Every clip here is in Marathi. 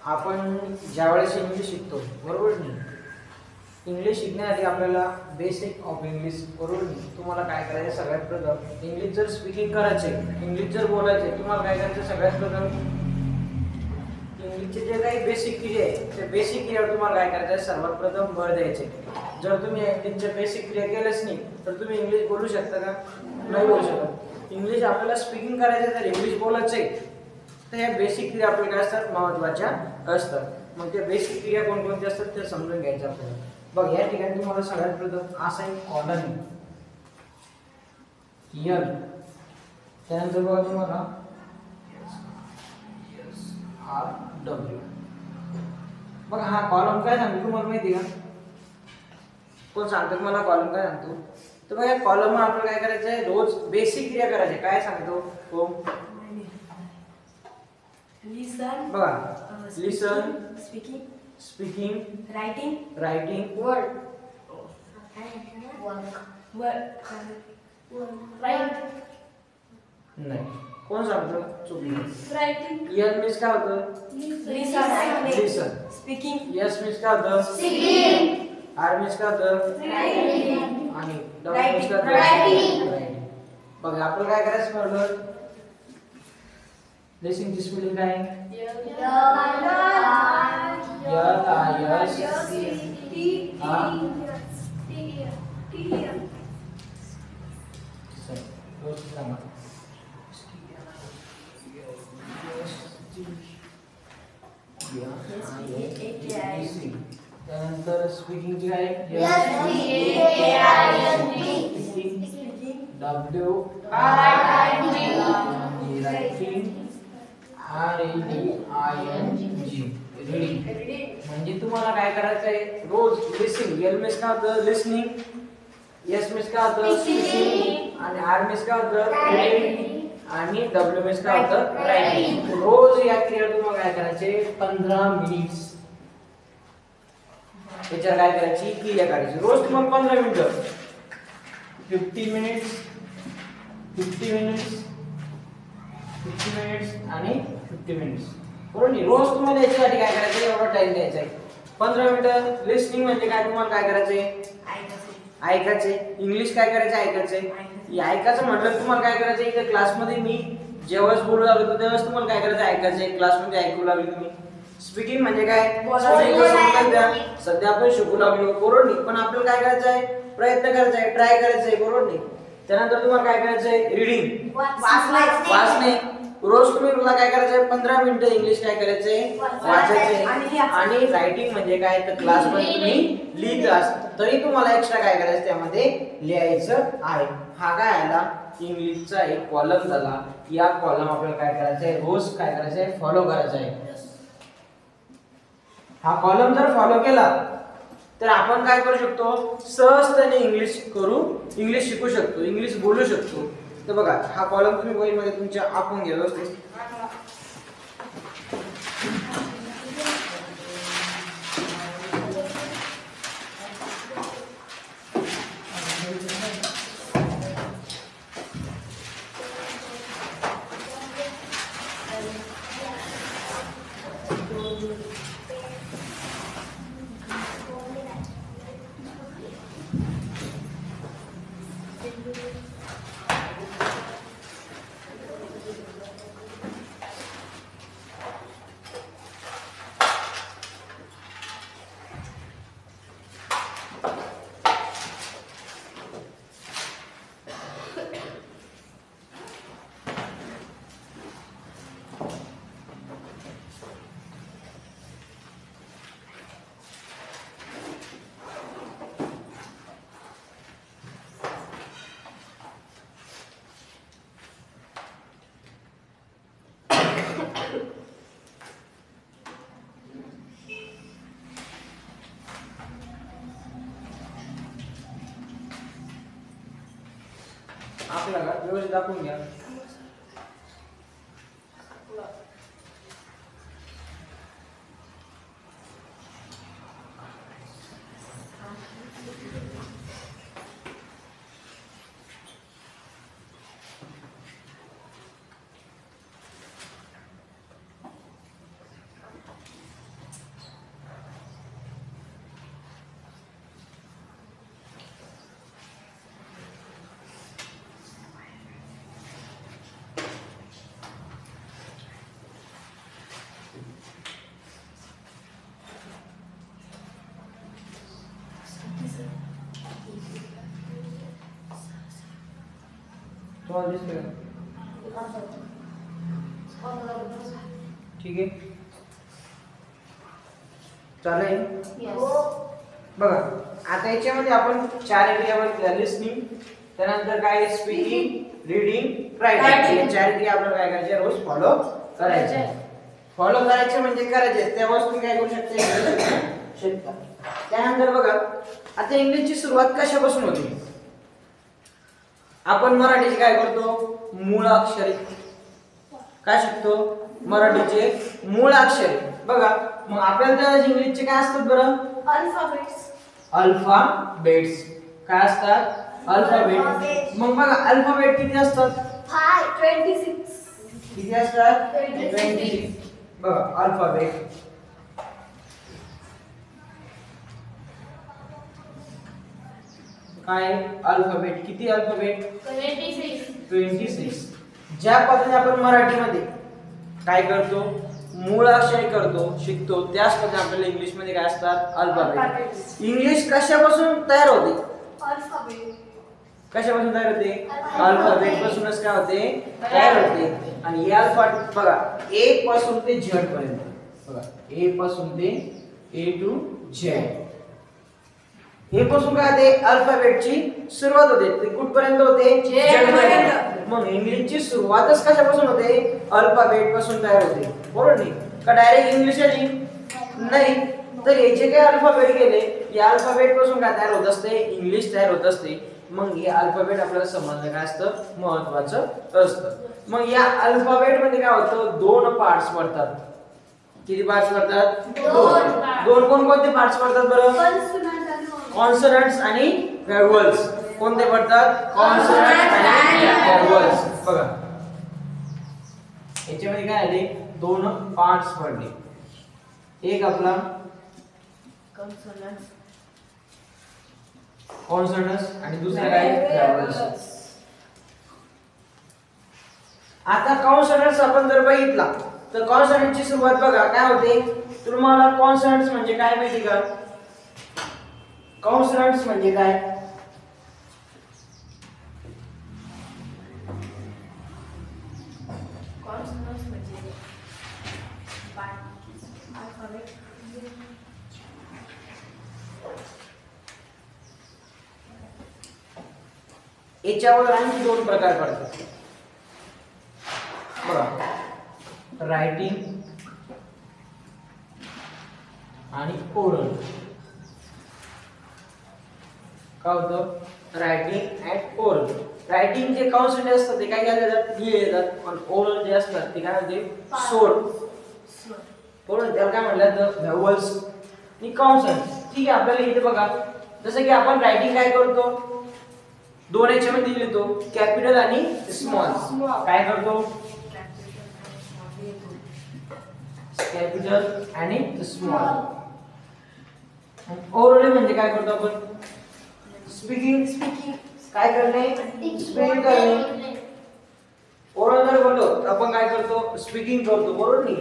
आपण ज्यावेळेस इंग्लिश शिकतो बरोबर नाही, इंग्लिश शिकण्यासाठी आपल्याला बेसिक ऑफ इंग्लिश बरोबर नाही, तुम्हाला काय करायचं सगळ्यात प्रथम इंग्लिश जर स्पीकिंग करायचे, इंग्लिश जर बोलायचे, तुम्हाला काय करायचं सगळ्यात प्रथम इंग्लिशचे जे काही बेसिक क्रिया आहे ते बेसिक क्रियावर तुम्हाला काय करायचं आहे सर्वात प्रथम भर द्यायचे. जर तुम्ही इंग्लिशच्या बेसिक क्रिया केल्याच नाही तर तुम्ही इंग्लिश बोलू शकता का? नाही बोलू शकत. इंग्लिश आपल्याला स्पीकिंग करायचं तर इंग्लिश बोलायचं आहे तर या बेसिक क्रिया आपल्या काय असतात महत्त्वाच्या असतात. मग त्या बेसिक क्रिया कोणकोणत्या असतात ते समजून घ्यायचं आपल्याला. बघ या ठिकाणी तुम्हाला सगळ्यात प्रथम असा एक कॉलम यल, त्यानंतर बघा तुम्हाला आर डब्ल्यू. बघा हा कॉलम काय सांगतो तुम्हाला माहिती का? कोण सांगतो मला कॉलम काय सांगतो? तर बघा या कॉलम आपल्याला काय करायचं आहे रोज बेसिक क्रिया करायची. काय सांगतो हो? लिसन, बघा listen, speaking, speaking, writing, writing, work, right. नाही कोण सांगतो? चुकलं. रायटिंग, यल मीन्स काय होतं? Listen, listen. Speaking, S means काय होतं? स्पीकिंग, आर मीन्स काय होतं? रायटिंग, आणि डब्ल्यू मीन्स काय होतं? रायटिंग. रायटिंग. बघा आपल्याला काय करायचं म्हटलं लिसनिंगची स्पेलिंग काय? यल आय एस हा सांगा. त्यानंतर स्पीकिंगची काय? W writing RADING reading. म्हणजे तुम्हाला काय करायचं आहे रोज लिसनिंग. एल मीन्स काय होतं? लिसनिंग. एस मीन्स काय होतं? स्पीकिंग. आणि आर मीन्स काय होतं? रीडिंग. आणि डब्ल्यू मीन्स काय होतं? रायटिंग. रोज या क्रिया तुम्हाला काय करायचे 15 मिनिट्स याच्यावर काय करायची क्रिया करायची. रोज तुम्हाला 15 मिनिटं 50 मिनिट्स 50 मिनिट्स 50 मिनिट्स आणि 50 मिनिट्स बरोबर नाही. रोज तुम्हाला याच्यासाठी काय करायचं एवढा टाइम द्यायचा आहे 15 मिनिटं. लिसनिंग म्हणजे काय तुम्हाला काय करायचंय ऐकायचे. इंग्लिश काय करायचं ऐकायचंय. ऐकायचं म्हटलं तुम्हाला काय करायचं इथे क्लासमध्ये मी जेव्हाच बोलू लागलो तेव्हाच तुम्हाला काय करायचं ऐकायचंय. क्लासमध्ये ऐकू लागले तुम्ही. स्पीकिंग म्हणजे काय सध्या आपण शिकू लागलो बरोबर नाही, पण आपल्याला काय करायचं आहे प्रयत्न करायचा आहे ट्राय करायचं आहे बरोबर नाही. त्यानंतर तुम्हाला काय करायचं आहे रीडिंग वाचणे. रोज तुम्ही मला काय करायचं आहे 15 मिनिटं इंग्लिश काय करायचंय वाचायचे. आणि रायटिंग म्हणजे काय तर क्लासमध्ये तुम्ही लिहित असता तरी तुम्हाला एक्स्ट्रा काय करायचं त्यामध्ये लिहायचं आहे. हा काय आला इंग्लिशचा एक कॉलम झाला. या कॉलम आपल्याला काय करायचं आहे रोज काय करायचं आहे फॉलो करायचं आहे. हा कॉलम जर फॉलो केला तर आपण काय करू शकतो सहजतेने इंग्लिश शिकू शकतो, इंग्लिश बोलू शकतो. तर बघा हा कॉलम तुम्ही वहीमध्ये तुमच्या आखून घ्या व्यवस्थित. आपल्याला व्यवस्थित दाखवून घ्या. स्मॉल दिसतोय ठीक आहे चालेल बघा आता याच्यामध्ये आपण 4 क्रिया बघितल्या लिसनिंग त्यानंतर काय स्पीकिंग रीडिंग रायटिंग या 4 क्रिया आपल्याला काय करायच्या रोज फॉलो करायचे म्हणजे करायचे तेव्हाच तुम्ही काय करू शकता त्यानंतर बघा आता इंग्लिशची सुरुवात कशापासून होती आपण मराठीचे काय करतो मूळ अक्षरे काय शिकतो मराठीचे मूळ अक्षरे बघा मग आपल्याला इंग्लिशचे काय असतात बरं अल्फाबेट्स काय असतात अल्फाबेट मग बघा अल्फाबेट किती असतात 26 किती असतात 26 बघा अल्फाबेट काय अल्फाबेट किती अल्फाबेट 26 ज्या पद्धतीने आपण मराठीमध्ये काय करतो मूळ अक्षरे करतो शिकतो त्याच पद्धतीने आपल्याला इंग्लिश मध्ये काय असतात अल्फाबेट इंग्लिश कशापासून तयार होते कशापासून तयार होते अल्फाबेट पासूनच काय होते तयार होते आणि हे अल्फाबेट बघा ए पासून ते झेड पर्यंत बघा ए पासून ते ए टू झेड हे पासून काय होते अल्फाबेटची सुरुवात होते ते कुठपर्यंत होते झेड पर्यंत मग इंग्लिशची सुरुवातच कशापासून होते अल्फाबेट पासून तयार होते बरोबर नाही का डायरेक्ट इंग्लिश आली नाही तर हे जे काही अल्फाबेट गेले या अल्फाबेट पासून काय तयार होत असते इंग्लिश तयार होत असते मग हे अल्फाबेट आपल्याला समजणं काय असतं महत्त्वाचं असतं मग या अल्फाबेट मध्ये काय होतं 2 पार्ट्स पडतात किती पार्ट्स पडतात दोन कोणते पार्ट्स पडतात बरं कॉन्सोनंट्स आणि व्हेवल्स कोणते पडतात कॉन्सोनंट्स आणि व्हेवल्स बघा याच्यामध्ये काय आले 2 पार्ट्स पडले एक आपला कॉन्सोनंट्स आणि दुसरा काय व्हेवल्स आता कॉन्सोनंट्स आपण जर बघितला तर कॉन्सोनंटची सुरुवात बघा काय होते तुम्हाला कॉन्सोनंट्स म्हणजे काय माहिती का कॉन्सोनंट्स म्हणजे काय याच्यावर आणखी 2 प्रकार पडतात बघा रायटिंग आणि ओरल काय होतं रायटिंग अँड ओरल रायटिंग जे कॉन्सोनंट असतात ते काय केले जातात लिहिले जातात पण ओरल जे असतात ते काय होते स्वर बरोबर त्याला काय म्हणतात व्हेवल्स आणि कॉन्सोनंट ठीक आहे आपल्याला इथे बघा जसं की आपण रायटिंग काय करतो 2 याच्यामध्ये लिहितो कॅपिटल आणि स्मॉल काय करतो कॅपिटल आणि स्मॉल ओरल म्हणजे काय करतो आपण स्पीकिंग काय करणे स्पीकिंग करणे ओरल जर बोललो तर आपण काय करतो स्पीकिंग करतो बरोबर नाही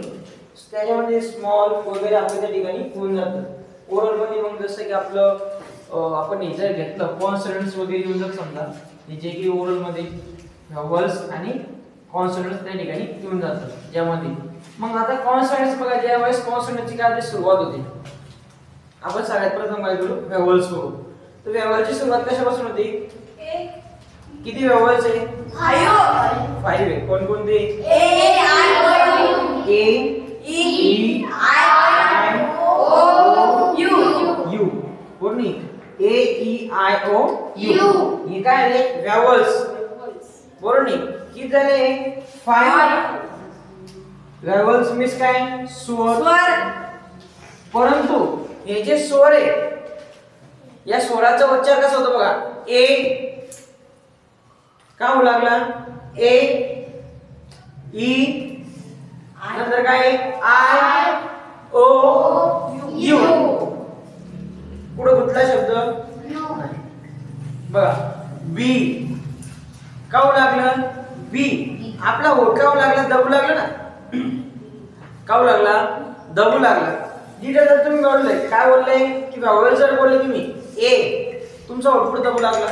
त्याच्यामध्ये स्मॉल वगैरे आपल्या त्या ठिकाणी होऊन जातं ओरल मध्ये मग जसं की आपलं आपण हे जर घेतलं कॉन्सोनंट्स वगैरे येऊन जर समजा जे की ओरल मध्ये व्हेवल्स आणि कॉन्सोनंट्स त्या ठिकाणी येऊन जातात ज्यामध्ये मग आता कॉन्सोनंट्स बघा ज्या वेळेस कॉन्सोनंटची काय सुरुवात होते आपण सगळ्यात प्रथम काय करू व्हेवल्स बघू तर व्हेवल्सची सुरुवात कशापासून होते किती व्हेवल्स आहे 5 आहे कोणकोणते A E I O you कोणी ए ई आय ओ यू हे काय आले व्हेवल्स बरोबर नाही किती झाले 5 व्हेवल्स मीन्स काय स्वर परंतु हे जे स्वर आहे या स्वराचा उच्चार कसा होतो बघा ए का होऊ लागला ए ई नंतर काय आय ओ यू पुढे कुठला शब्द बघा बी का होऊ लागलं बी आपला होठ का होऊ लागला दबू लागला ना का होऊ लागला दबू लागला जिथे जर तुम्ही बोलले काय बोलले की व्हेवल जर बोलले तुम्ही ए तुमचा होठ पुढे दबू लागला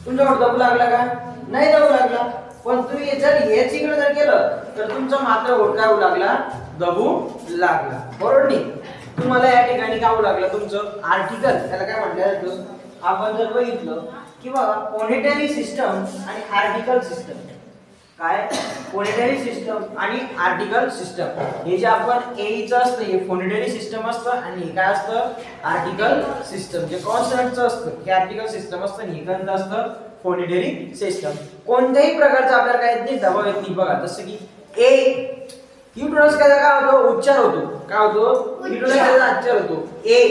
तुमच्याकडे दबू लागला का? नाही दबू लागला. पण तुम्ही जर हेच इकडे जर केलं तर तुमचा मात्र बोट काय होऊ लागला? दबू लागला. बरोबर नाही? तुम्हाला या ठिकाणी काय होऊ लागलं? तुमचं आर्टिकल, त्याला काय म्हटलं जातं? आपण जर बघितलं की बघा फोनेटरी सिस्टम आणि आर्टिकल सिस्टम. काय? फोनेटरी सिस्टम आणि आर्टिकल सिस्टम. हे जे आपण एईचं असतं हे फोनेटरी सिस्टम असतं आणि हे काय असतं? Article system. जे कॉन्सोनंटचं असतं हे आर्टिकल सिस्टम असतं आणि हे कोणतं असतं? Phonatory system. कोणत्याही प्रकारचा आपल्याला काय येत नाही? दबाव येत नाही. बघा जसं की ए युट्रस काय होतो? उच्चार होतो. काय होतो? युट्रस उच्चार होतो ए.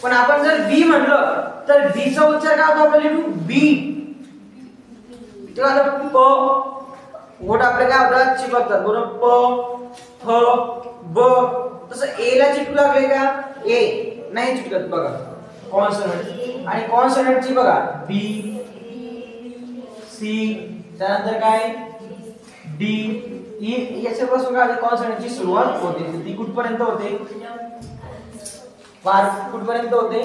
पण आपण जर बी म्हणलं तर बी चा उच्चार काय होतो? आपल्याला लिहू बी. तेव्हा आता प ओठ आपले काय होतात? चिपकतात. बरोबर? प फ ब. तसं ए ला चिटकू लागले का? ए नाही चिटकत. बघा कॉन्सोनंट आणि कॉन्सोनंटची बघा बी सी, त्यानंतर काय डी ई. याच्यापासून काय कॉन्सोनंटची सुरुवात होते. ती कुठपर्यंत होते? पार कुठपर्यंत होते?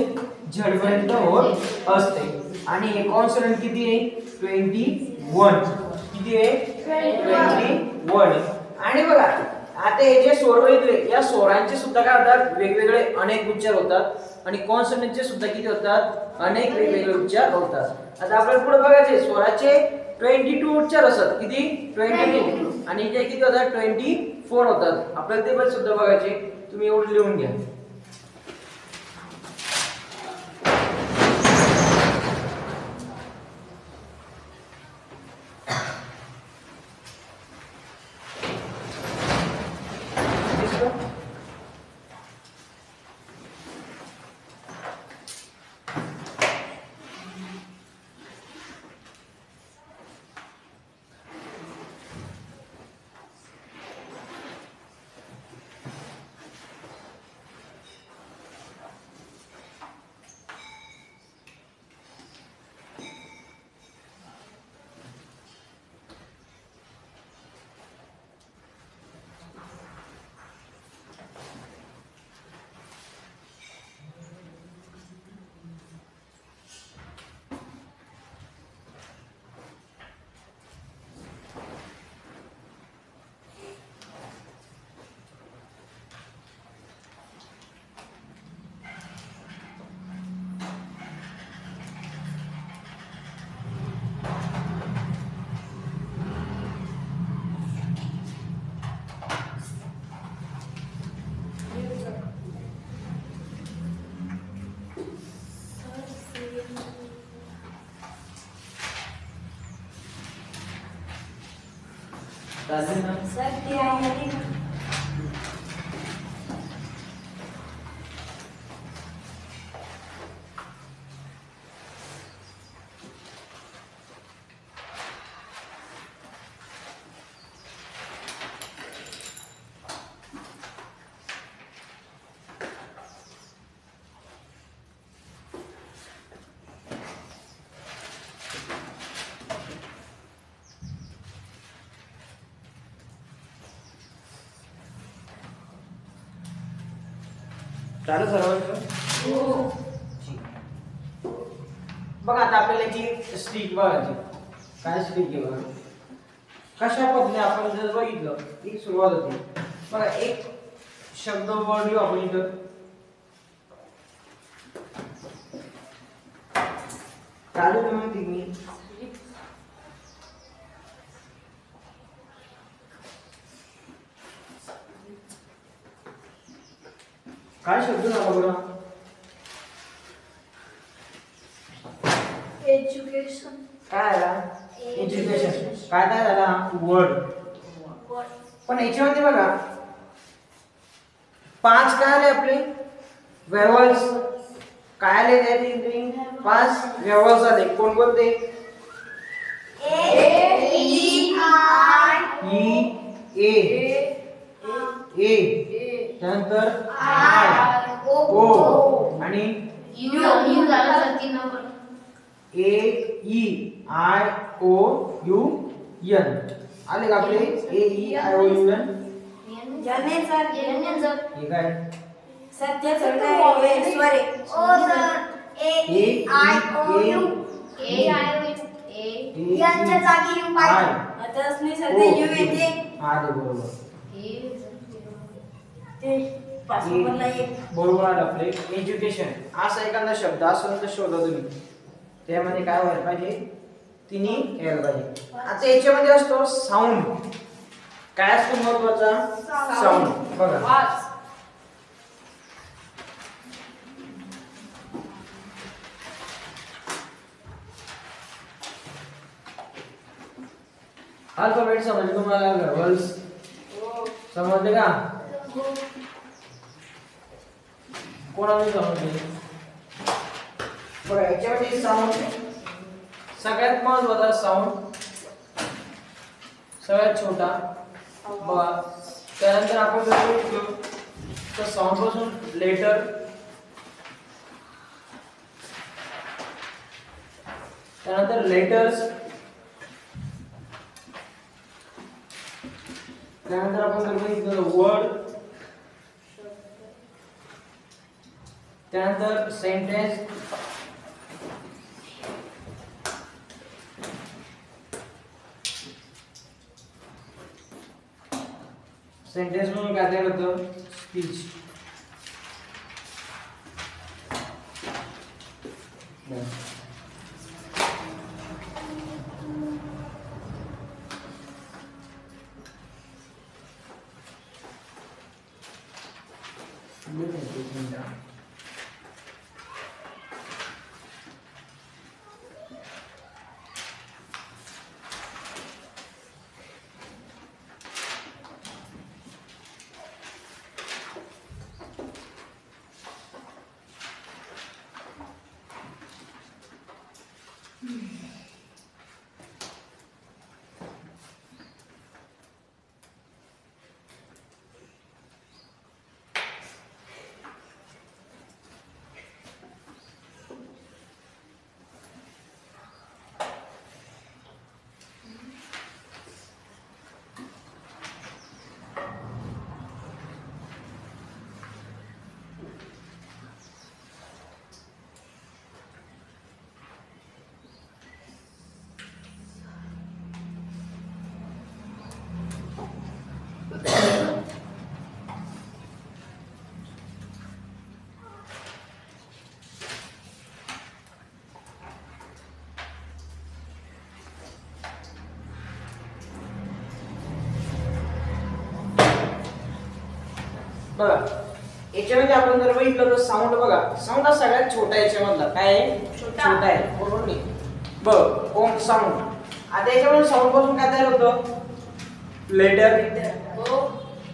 झड पर्यंत होत असते. आणि हे कॉन्सोनंट किती आहे? 21. किती आहे? 21. आणि बघा आता हे जे स्वर वगैरे या स्वरांचे सुद्धा काय होतात? वेगवेगळे अनेक उच्चार होतात आणि कॉन्सोनंटचे सुद्धा किती होतात? अनेक वेगवेगळे उच्चार होतात. आता आपल्याला पुढे बघायचे स्वराचे 22 उच्चार असतात. किती? 22. आणि जे किती होतात? 24 होतात. आपल्याला ते पण सुद्धा बघायचे. तुम्ही एवढं लिहून घ्या. चालू सर्वांचं? हो. बघा आता आपल्याला याची स्टिक बघायची. काय स्टिक आहे बघा. कशा पद्धतीने आपण जर बघितलं ती सुरुवात होते. बघा एक शब्द वर्ड लिहू आपण इथं. चालू म्हणते मी काय शब्द झाला बघा? एज्युकेशन. काय आला? एज्युकेशन. काय काय झाला? वर्ड. पण याच्यामध्ये बघा 5 काय आले आपले? व्हेवल्स. काय आले त्याचे? 5 व्हेवल्स आले. कोणकोणते? A E I E A त्यानंतर आय ओ आणि यू झाला 3 नंबर. A E I O U N आले का आपले? A E I O U N. जाने सर हे काय? सत्य स्वर आहे. ओ sir A E I O U A I होईल ए यांच्या जागी यू आय. आता असणे सध्या यू येते हा ते बरोबर. ते पाच नंबरला एक बरोबर आहे आपले. एज्युकेशन असा एखादा शब्द असेल तर शोधा तुम्ही. त्यामध्ये काय व्हायला पाहिजे? तिन्ही यायला पाहिजे. आता याच्यामध्ये असतो साऊंड. काय असतो महत्वाचा? साऊंड. बघा वाच अल्फाबेट समजले तुम्हाला? व्हर्बल्स समजले का? कोणाला समजले? बघा याच्यामध्ये साऊंड सगळ्यात महत्वाचा साऊंड सगळ्यात छोटा. बघा त्यानंतर आपण जर तर साऊंड पासून लेटर, त्यानंतर लेटर्स, त्यानंतर आपण जर बघितलं वर्ड, त्यानंतर सेंटेन्स, सेंटेन्स म्हणून काय तयार होतं? स्पीच. बघा याच्यामध्ये आपण जर बघितलं तर साऊंड. बघा साऊंड हा सगळ्यात छोटा याच्यामधला. काय आहे? छोटा आहे. बरोबर नाही? बघ ओम साऊंड. आता याच्यामध्ये साऊंड पासून काय तयार होतं? लेटर.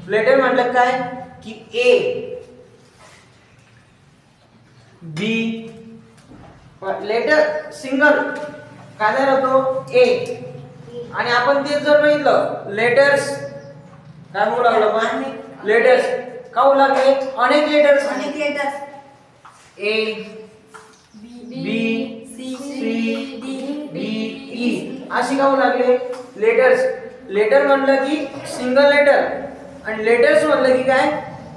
लेटर म्हटलं काय की ए बी. लेटर सिंगल काय तयार होतो? ए. आणि आपण ते जर बघितलं लेटर्स काय म्हणू लागलो आपण? लेटर्स का होऊ लागले? अनेक लेटर्स. अनेक letters A B C D E अशी का होऊ लागले? लेटर्स. लेटर म्हणलं की सिंगल लेटर आणि लेटर्स म्हणलं की काय?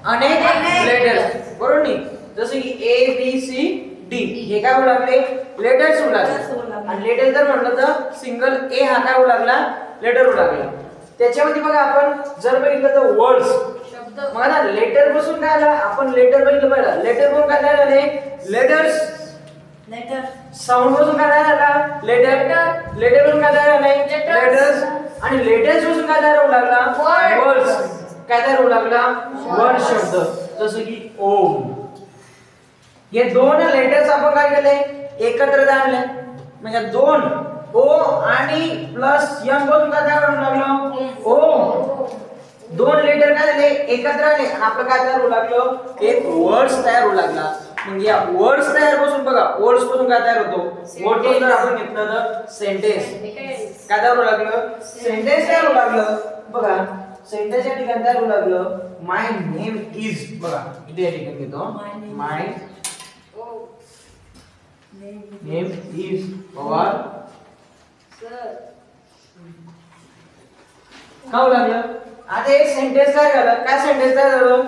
अनेक लेटर्स. बरोबर नाही? जसं की ए बी सी डी हे काय होऊ लागले? लेटर्स होऊ लागले. आणि लेटर जर म्हणलं तर सिंगल ए हा काय होऊ लागला? लेटर होऊ लागला. त्याच्यामध्ये बघा आपण जर बघितलं तर वर्ड्स. मग आता लेटर पासून काय आला? आपण लेटर बघितलं पहिला. लेटर पासून काय तयार झाले? लेटर्स. लेटर साऊंड पासून काय तयार झाला? लेटर. लेटर पासून काय तयार झाले? लेटर्स. आणि लेटर्स पासून काय तयार होऊ लागला? वर्ड्स. काय तयार होऊ लागला? वर्ड शब्द. जसं की ओम. हे दोन लेटर्स आपण काय केले? एकत्र आणले. म्हणजे दोन ओ आणि प्लस एम पासून काय तयार होऊ लागलं? ओम. दोन लेटर काय झाले? एकत्र आले आणि आपलं काय तयार होऊ लागलं? एक वर्ड्स तयार होऊ लागला. म्हणजे या वर्ड्स तयार पासून बघा वर्ड्स पासून काय तयार होतो? वर्ड जर आपण घेतलं तर सेंटेन्स. काय तयार होऊ लागलं? सेंटेन्स तयार होऊ लागलं. बघा सेंटेन्स या ठिकाणी तयार होऊ लागलं. माय नेम इज. बघा इथे या ठिकाणी घेतो. माय नेम इज पवार. का होऊ लागलं? आता एक सेंटेन्स काय झालं? काय सेंटेन्स काय झालं?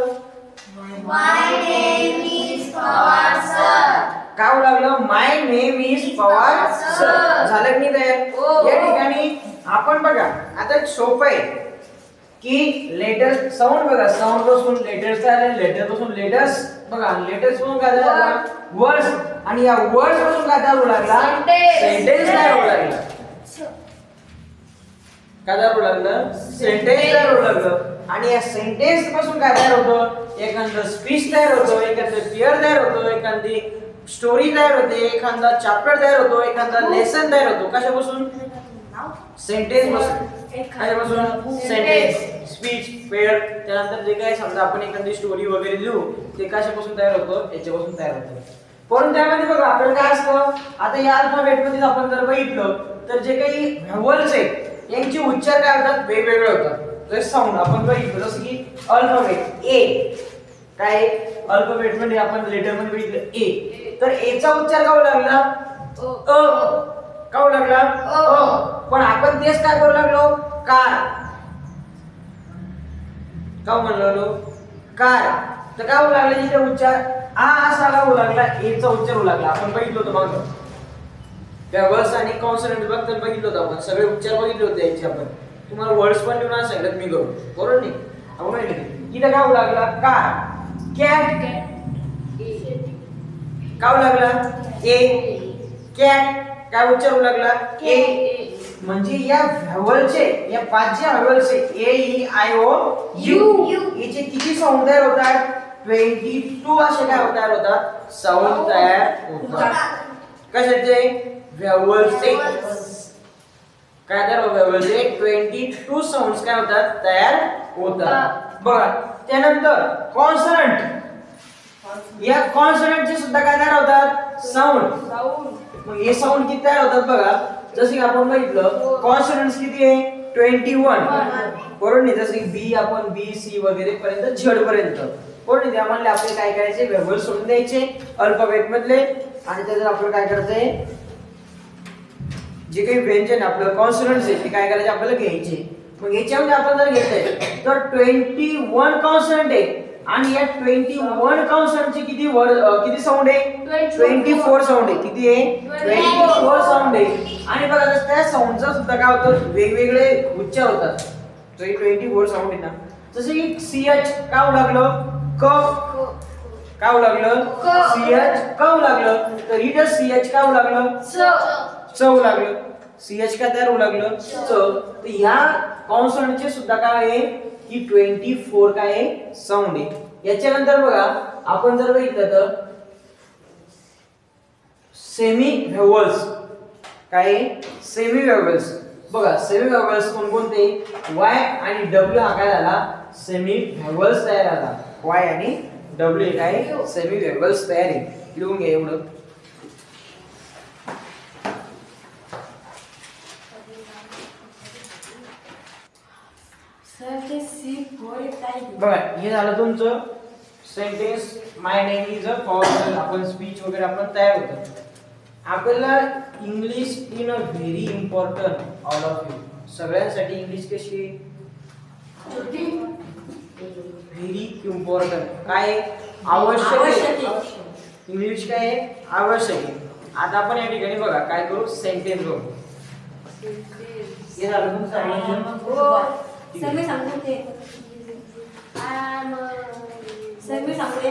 My name is Pawar sir. काय लागलं माय नेम इज पवार सर झालं की नाही तयार या ठिकाणी आपण बघा आता सोपं आहे की लेटर साऊंड बघा साऊंड पासून लेटर्स आले लेटर पासून लेटर्स बघा लेटर्स पासून काय झालं वर्ड्स आणि या वर्ड्स पासून काय तयार होऊ लागला सेंटेन्स तयार होऊ लागला काय तयार होऊ लागलं सेंटेन्स तयार होऊ लागलं आणि या सेंटेन्स पासून काय तयार होतं एखादं स्पीच तयार होतं एखादं पेअर तयार होतं एखादी स्टोरी तयार होते एखादा चॅप्टर तयार होतो एखादा लेसन तयार होतो कशापासून सेंटेन्स पासून कशापासून सेंटेन्स स्पीच पेअर त्यानंतर जे काही समजा आपण एखादी स्टोरी वगैरे लिहू ते कशापासून तयार होतं याच्यापासून तयार होतं पण त्यामध्ये बघा आपल्याला काय असतं आता या अल्फाबेट मध्ये आपण जर बघितलं तर जे काही व्हॅवल्स आहेत यांचे उच्चार काय होतात वेगवेगळे होतात जसं साऊंड आपण बघितलं जसं की अल्फाबेट ए काय अल्फाबेट मध्ये आपण लेटर मध्ये बघितलं ए तर ए चा उच्चार काय लागला अ काय लागला अ पण आपण तेच काय करू लागलो कार काय म्हणलो कार तर काय होऊ लागला इथे उच्चार आ असा का होऊ लागला ए चा उच्चार होऊ लागला आपण बघितलं होतं मागं व्हॅवल्स आणि कॉन्सोनंट बघितलं होतं आपण सगळे उच्चार बघितले होते याचे आपण तुम्हाला वर्ड्स पण लिहून सांगितलं मी करू बरोबर नाही आपण इथे काय होऊ लागला कार कॅट काय होऊ लागला ए कॅट काय उच्चार होऊ लागला ए म्हणजे या व्हॅवलचे या पाच जे व्हॅवल्स आहे ए ई आय ओ यू याचे किती साऊंड तयार होतात 22 असे काय तयार होतात साऊंड तयार होतात कशाचे व्हॅवल्सचे काय तयार व्हॅवल्सचे 22 साऊंड्स काय होतात तयार होतात बघा त्यानंतर कॉन्सोनंट या कॉन्सोनंटचे सुद्धा काय तयार होतात साऊंड मग हे साऊंड किती तयार होतात बघा जसे की आपण बघितलं कॉन्सोनंट्स किती आहे 21 बरोबर नाही जसे की बी आपण बी सी वगैरे पर्यंत झेड पर्यंत बरोबर नाही त्यामध्ये आपले काय करायचे व्हॅवल्स सोडून द्यायचे अल्फाबेट मधले आणि त्याच्यात आपल्याला काय करायचंय जे काही व्यंजन आपलं कॉन्सोनंट्स आहे ते काय करायचे आपल्याला घ्यायचे मग याच्यामध्ये आपण जर घेतलंय तर 21 कॉन्सोनंट आहे आणि या 21 कॉन्सोनंटचे किती साऊंड आहे 24 साऊंड आहे किती आहे 24 साऊंड आहे आणि बघा त्या साऊंडचा सुद्धा काय होतं वेगवेगळे उच्चार होतात तर 24 साऊंड आहे ना जसे की सीएच काय लागलं क काय लागलं सीएच क लागलं तर इथं सीएच काय लागलं च लागलं सीएच काय तयार होऊ लागलं च तर ह्या कॉन्सोनंटचे सुद्धा काय आहे की 24 काय आहे साऊंड आहे याच्यानंतर बघा आपण जर बघितलं तर सेमी व्हॅवल्स काय सेमी व्हॅवल्स बघा सेमी व्हॅवल्स कोणते वाय आणि डब्ल्यू हा काय झाला सेमी व्हॅवल्स तयार झाला वाय आणि डब्ल्यू काय सेमी व्हॅवल्स तयार आहे लिहून घ्या एवढं बघा हे झालं तुमचं sentence my name is a power आपण स्पीच वगैरे आपण तयार होतो आपल्याला English in a very important all of you सगळ्यांसाठी इंग्लिश कशी व्हेरी इम्पॉर्टंट काय आवश्यक इंग्लिश काय आवश्यक आहे आता आपण या ठिकाणी बघा काय करू सेंटेन्स बघू हे झालं तुमचं सगळे सांगू ते सगळे सांगू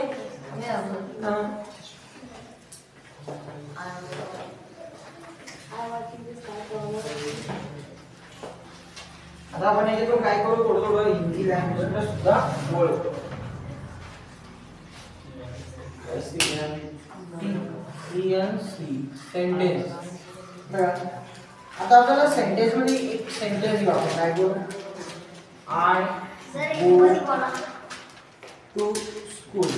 आता आपण याच्यातून काय करू थोडं थोडं हिंदी लँग्वेजला सुद्धा बोलू सेंटेन्स बघा आता आपल्याला सेंटेन्स मध्ये एक सेंटेन्स घेऊ आपण काय करू I go to school.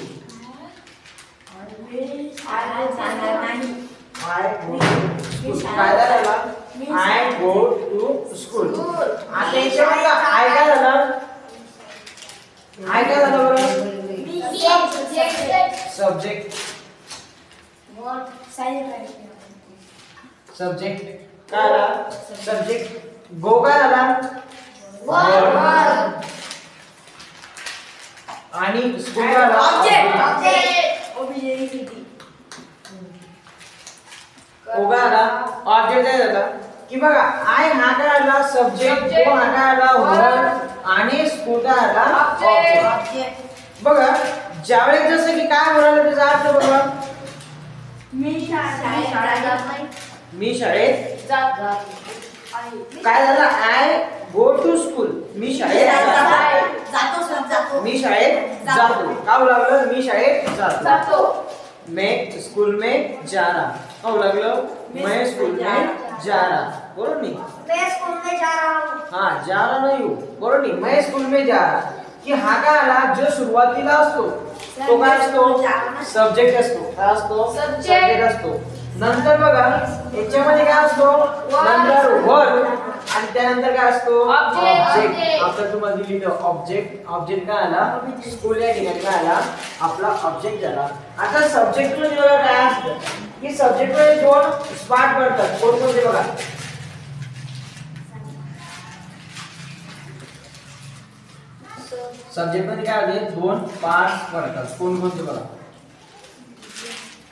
I go to school. आता याच्यामध्ये I काय झालं? I काय झालं बरं? Subject. Subject काय झाला? Subject. Go काय झाला? आणि स्कूल ओ काय आला ऑब्जेक्ट काय झाला की बघा आय हा काय आला सब्जेक्ट ओ हा काय आला वर्ड आणि स्कूल काय आला ऑब्जेक्ट बघा ज्यावेळेस जसं की काय म्हणाले त्याचा अर्थ बघा मी शाळेत जात नाही. मी शाळेत जात काय झालं आय गो टू स्कूल मी शाळेत जातो मी शाळेत जातो काय लागलं मी शाळेत जातो मैं स्कूल में जा रहा काय लागलं मैं स्कूल में जा रहा बरोबर नाही मैं स्कूल में जा रहा हूँ. हाँ जा रहा नहीं हूँ बरोबर नहीं मैं स्कूल में जा रहा की हा काय आला जो सुरुवातीला असतो तो काय असतो सब्जेक्ट असतो काय असतो सब्जेक्ट असतो नंतर बघा याच्यामध्ये काय असतो नंतर वर्ब आणि त्यानंतर काय असतो ऑब्जेक्ट आता तुम्हाला दिलेलं ऑब्जेक्ट काय आला स्कूल या ठिकाणी काय आला आपला ऑब्जेक्ट झाला आता सब्जेक्ट मध्ये बघा काय असतं की सब्जेक्ट मध्ये दोन पार्ट पडतात कोणते बघा सब्जेक्ट मध्ये काय होते दोन पार्ट पडतात कोणते बघा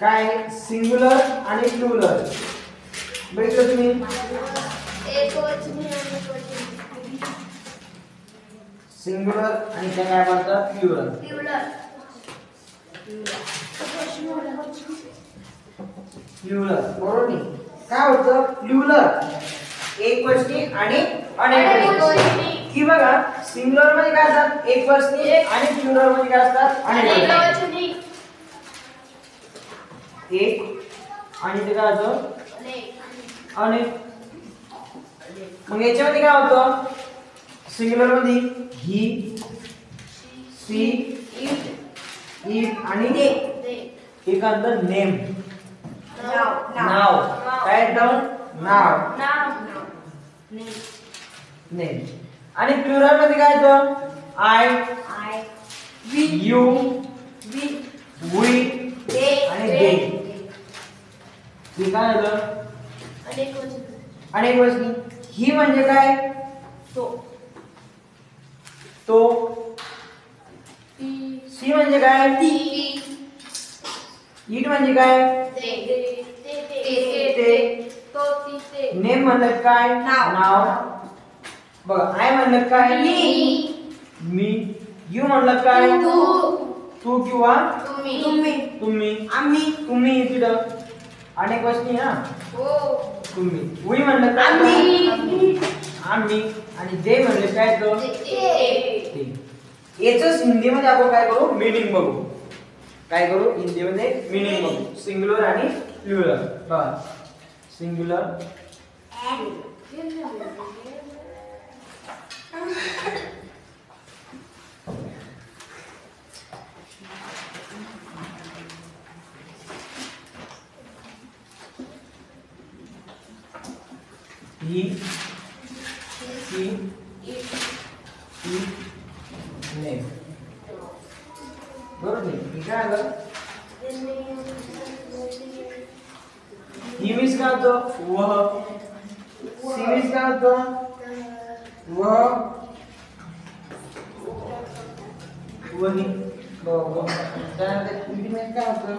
काय सिंग्युलर आणि प्लुरल बघितलं तुम्ही एकवचनी सिंग्युलर आणि त्या काय म्हणतात प्लुरल प्लुरल बरोबर नाही काय होतं प्लुरल एकवचनी आणि अनेकवचनी की बघा सिंग्युलर मध्ये काय असतात एकवचनी आणि प्लुरल मध्ये काय असतात अनेकवचनी एक आणि ते काय होतं अनेक मग याच्यामध्ये काय होतं सिंग्युलर मध्ये ही सी इट आणि एकांतर नेम नाव काय येतं नाव नेम आणि प्लुरल मध्ये काय येतं आय यू वी आणि दे हे काय झालं अनेकवचनी ही म्हणजे काय तो सी म्हणजे काय इट म्हणजे काय ते नेम म्हणलं काय नाव बघा आय म्हणलं काय मी यू म्हणलं काय तू किंवा तुम्ही तुम्ही तिथं अनेक वचनी ना तुम्ही वी म्हणलं काय आम्ही आणि दे म्हणले काय तो याच हिंदीमध्ये आपण काय करू मीनिंग बघू काय करू हिंदीमध्ये मीनिंग बघू सिंग्युलर आणि प्लुरल बघा सिंग्युलर ही सी नेम बरोबर नाही काय आलं ही मीन्स काय होतं वह सी मीन्स काय होतं वह वही बरोबर त्यानंतर इट मीन्स काय होतं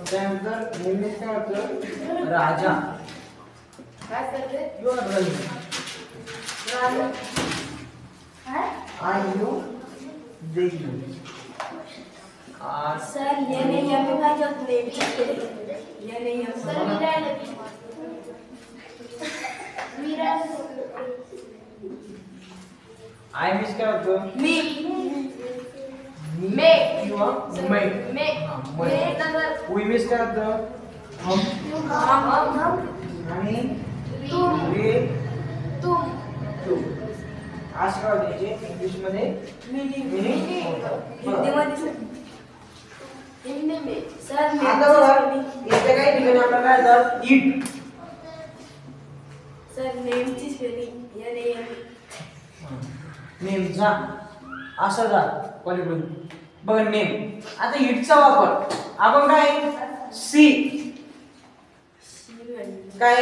त्यानंतर नेहमी काय होतं राजा I you they you sir ये नहीं अभी भाई जब नेम ये नहीं आय मीन्स काय होतं मी मी किंवा मैं वी मीन्स काय होतं हम आणि वे तू असं काय होतं याचे इंग्लिश मध्ये मीनिंग होतं हिंदी में सर आता बघा याच्या काही ठिकाणी आपल्याला काय होतं इट सर नेम ची स्पेलिंग या नाही नेम जा असा जा पलीकडून बघ नेम आता इटचा वापर आपण काय सी काय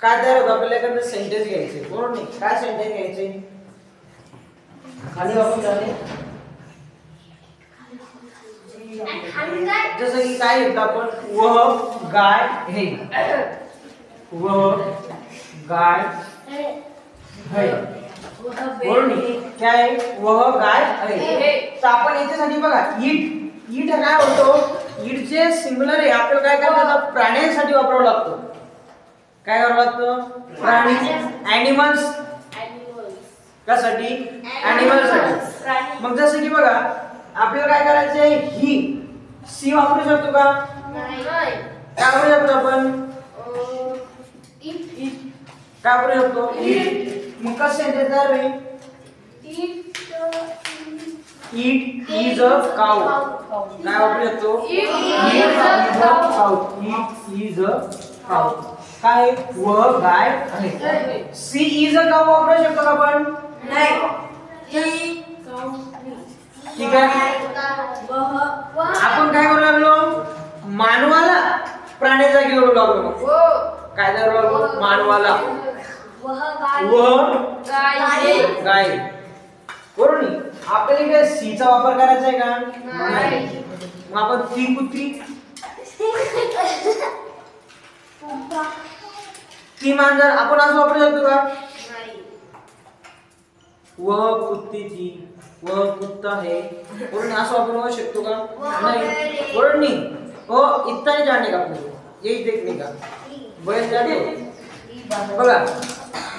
काय तयार होतं आपल्याकडनं सेंटेन्स घ्यायचे बरोबर नाही काय सेंटेन्स घ्यायचे खाली वापरून झाले जसं की काय घेतलं आपण वह गाय है वह गाय है बरोबर नाही काय आहे वह गाय है तर आपण याच्यासाठी बघा ईट ईट काय होतो ईट जे सिंगुलर आहे आपल्याला काय करायचं प्राण्यांसाठी वापरावं लागतं काय करावं लागतं प्राणी ॲनिमल्स कशासाठी ॲनिमलसाठी मग जसं की बघा आपल्याला काय करायचं आहे ही सी वापरू शकतो का काय वापरू शकतो आपण काय वापरू शकतो मग कसं सेंटेन्स तयार होईल ईट इज अ काऊ काय वापरू शकतो ईट इज अ काऊ काय व गाय आहे सी इज अ काऊ वापरू शकतो का आपण नाही ठीक आहे आपण काय करू लागलो मानवाला प्राण्याचा घेऊन लागलो काय करू लागलो मानवाला व गाय बरोबर नाही आपल्याला काय सी चा वापर करायचा आहे का नाही मग आपण ती कुत्री ती मांजर आपण असं वापरू शकतो का वह कुत्ती थी वह कुत्ता है बरोबर नाही असं वापरू शकतो का नाही बरोबर नाही हो इतना नहीं जानने का आपको यही देखने का बैल जाने बघा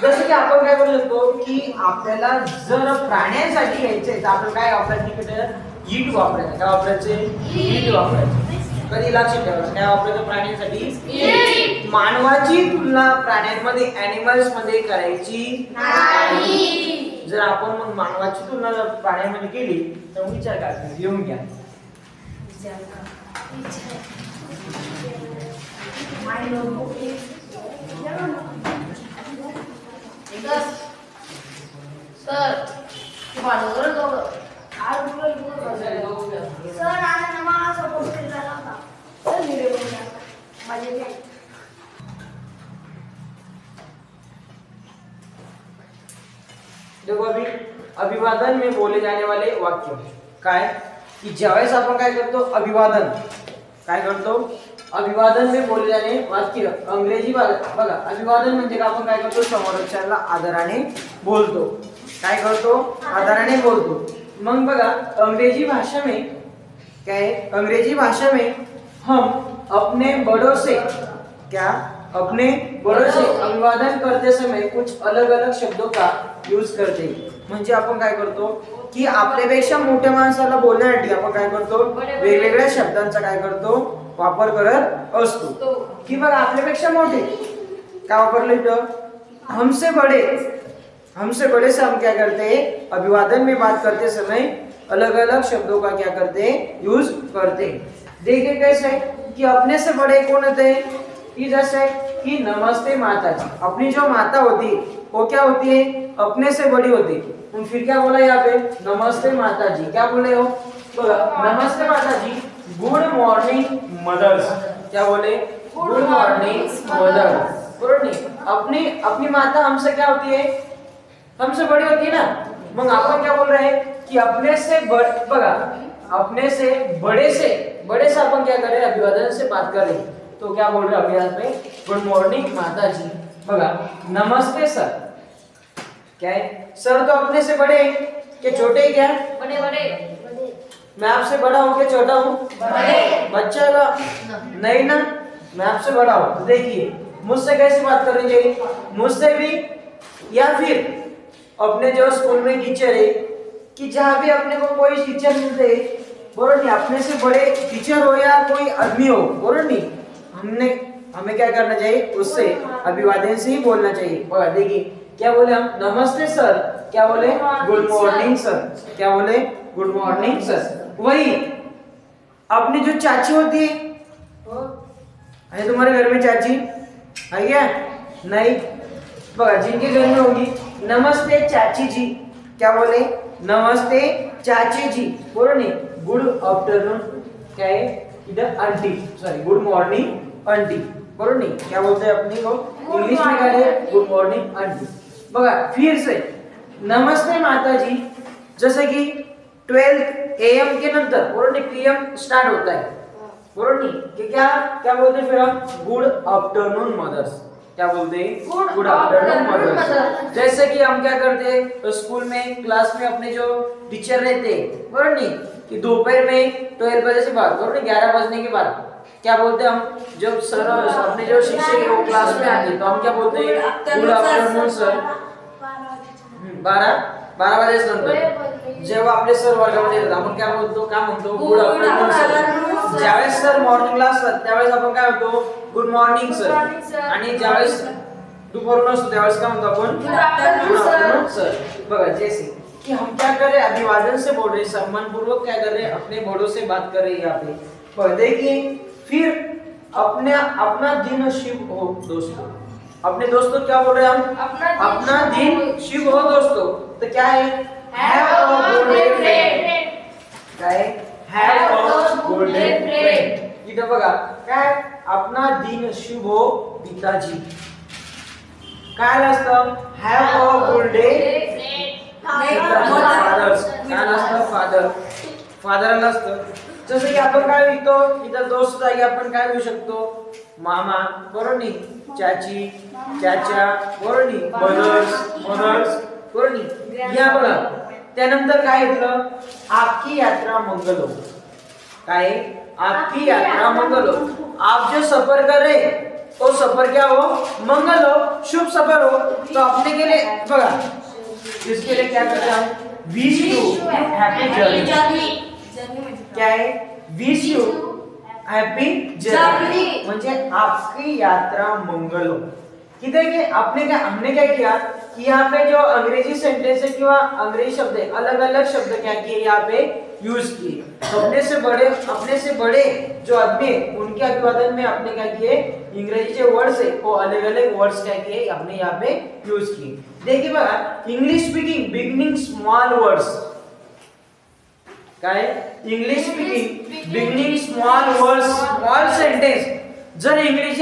जसं की आपण काय करू शकतो की आपल्याला जर प्राण्यांसाठी घ्यायचे तर आपण काय वापरायचं ईट वापरायचं काय वापरायचे ईट वापरायचे कधी लक्षात ठेवा काय वापरायचं प्राण्यांसाठी मानवाची तुलना प्राण्यांमध्ये ॲनिमल्स मध्ये करायची नाही जर आपण मग मानवाची तुलना प्राण्यांमध्ये केली तर विचार करा लिहून घ्या सर आता मला सपोर्ट करायला होता सर व्हिडिओ बनवला माझे काय देखो अभी अभिवादन में बोले जाने वाले वाक्य काय की ज्यावेळेस आपण काय करतो अभिवादन काय करतो अभिवादन में बोले जाणे वाक्य अंग्रेजी बघा अभिवादन म्हणजे आपण काय करतो समोरच्याला आदराने बोलतो काय करतो आदराने बोलतो मग बघा अंग्रेजी भाषा में क्या है अंग्रेजी भाषा में हम अपने बड़ों से क्या अपने बड़ों से अभिवादन करते समय कुछ अलग अलग शब्दों का यूज करते म्हणजे आपण काय करतो की आपल्यापेक्षा मोठ्या माणसाला बोलण्यासाठी आपण काय करतो वेगवेगळ्या शब्दांचा काय करतो वापर करत असतो की बघा आपल्यापेक्षा मोठे काय वापरलं इथं हमसे बड़े से हम क्या करते हैं अभिवादन में बात करते समय अलग अलग शब्दों का क्या करते हैं यूज करते हैं देखिए कैसे कि अपने से बड़े कौन होते हैं कि जैसे कि नमस्ते माता जी अपनी जो माता होती है वो क्या होती है अपने से बड़ी होती है फिर क्या बोला यहाँ पे नमस्ते माता जी क्या बोले हो बोला नमस्ते माता जी गुड मॉर्निंग मदर्स क्या बोले गुड मॉर्निंग मदर्स बरोबर नहीं अपनी माता हमसे क्या होती है हमसे बड़ी होती है ना मग आपण क्या बोल रहे हैं कि अपने से बड़ा अपने से बड़े से अपन क्या कर रहे हैं अभिवादन से बात कर रहे हैं तो क्या बोल रहे हैं अभिवादन में गुड मॉर्निंग माता जी बघा नमस्ते सर क्या है सर तो अपने से बड़े के छोटे क्या बड़े बड़े मैं आपसे बड़ा हूँ क्या छोटा हूँ बड़े बच्चा का नहीं ना मैं आपसे बड़ा हूँ तो देखिए मुझसे कैसे बात करनी चाहिए मुझसे भी या फिर अपने जो स्कूल में टीचर है कि जहाँ भी अपने को कोई टीचर मिलते बोलो नहीं अपने से बड़े टीचर हो या कोई आदमी हो बोलो नहीं हमें क्या करना चाहिए उससे अभिवादन से ही बोलना चाहिए बोला देखिए क्या बोले हम नमस्ते सर क्या बोले गुड मॉर्निंग सर क्या बोले गुड मॉर्निंग सर वही अपनी जो चाची होती है तुम्हारे घर में चाची है क्या नहीं बघा जिनके घर में होगी नमस्ते चाची जी क्या बोले नमस्ते चाची जी बोलो नहीं गुड आफ्टरनून क्या है इधर aunty sorry good morning aunty बरोबर नहीं, क्या बोलते हैं अपनी को इंग्लिश में क्या है, गुड मॉर्निंग आंटी। बघा फिर से नमस्ते माताजी, जैसे कि 12 AM के नंतर बरोबर नहीं PM स्टार्ट होता है, बरोबर नहीं कि क्या क्या बोलते हैं फिर हम गुड आफ्टरनून मदर्स, क्या बोलते हैं गुड आफ्टरनून मदर्स। जैसे कि हम क्या करते हैं तो स्कूल में क्लास में अपने जो टीचर रहते हैं बरोबर नहीं कि दोपहर में 12 बजे से बाद बरोबर नहीं 11 बजने के बाद क्या बोलते हैं हम, जब सर अपने जो शिक्षक है वो क्लास में आते हैं तो हम क्या बोलते हैं गुड आफ्टरनून सर। 12 वाजेच्या नंतर जेव्हा आपले सर वर्गामध्ये येतात आपण काय बोलतो, काय म्हणतो गुड आफ्टरनून सर। ज्यावेळेस सर मॉर्निंगला असतात त्यावेळेस आपण काय म्हणतो गुड मॉर्निंग सर, आणि ज्यावेळेस दुपारून असतो त्यावेळेस काय म्हणतो आपण गुड आफ्टरनून सर। बघा जैसे कि हम क्या कर रहे हैं, अभिवादन से बोल रहे हैं, सम्मानपूर्वक क्या कर रहे हैं, अपने बड़ों से बात कर रहे हैं यहाँ पे। देखिए फिर अपना दिन शुभ हो दोस्तों, अपने दोस्तों क्या बोल रहे हैं हम, अपना दिन शुभ हो दोस्तों। तो क्या है have a good day friend, क्या है have a good day friend. इधर बघा काय अपना दिन शुभ हो पिताजी, काय असतं have a good day fathers, काय असतं फादरला असतं। जसं की आपण काय लिहितो इथं दोस्त जागी आपण काय लिहू शकतो मामा बरोबर नहीं, चाची चाचा बरोबर नहीं, मदर्स बरोबर नहीं। या बघा त्यानंतर काय घेतलं आपकी यात्रा मंगल हो, काय आपकी यात्रा मंगल हो, आप जो सफर कर रहे तो सफर क्या हो मंगल हो, शुभ सफर हो। तो अपने के लिए बघा इसके लिए क्या करते हैं हम विश यू हैप्पी जर्नी, क्या है विश यू हैप्पी जर्नी म्हणजे आपकी यात्रा मंगल हो। किधर के हमने क्या किया कि यहाँ पे जो अंग्रेजी सेंटेंस है किंवा अंग्रेजी शब्द है अलग अलग शब्द क्या किए यहाँ पे यूज किए। अपने से बड़े जो आदमी है उनके अभिवादन में आपने क्या किए इंग्रजी जो वर्ड्स है वो अलग अलग वर्ड्स क्या किए आपने यहाँ पे यूज किए। देखिए बघा English speaking beginning small words, काय English speaking beginning small words small sentence जर इंग्लिश